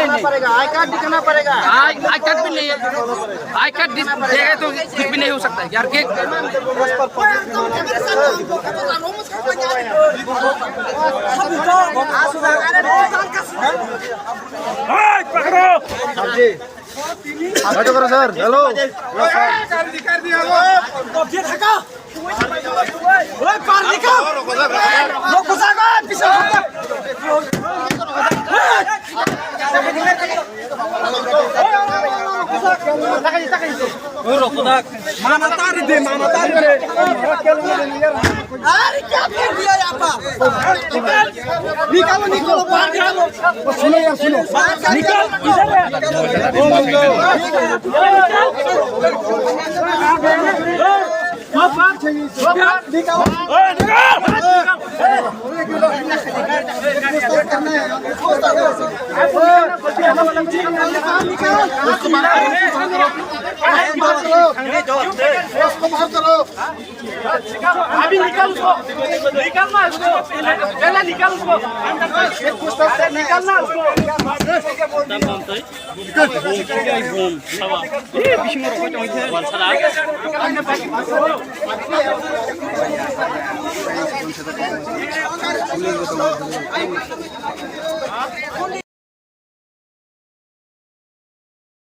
I card दिखाना पड़ेगा। I card भी नहीं है, आई कार्ड देगा तो कुछ भी नहीं हो सकता यार के बैठो करो सर। हेलो निकालो निकालो बाहर निकालो। सुनो यार सुनो निकाल अभी निकाल उसको, निकालना उसको, पहले निकाल उसको, निकालना उसको।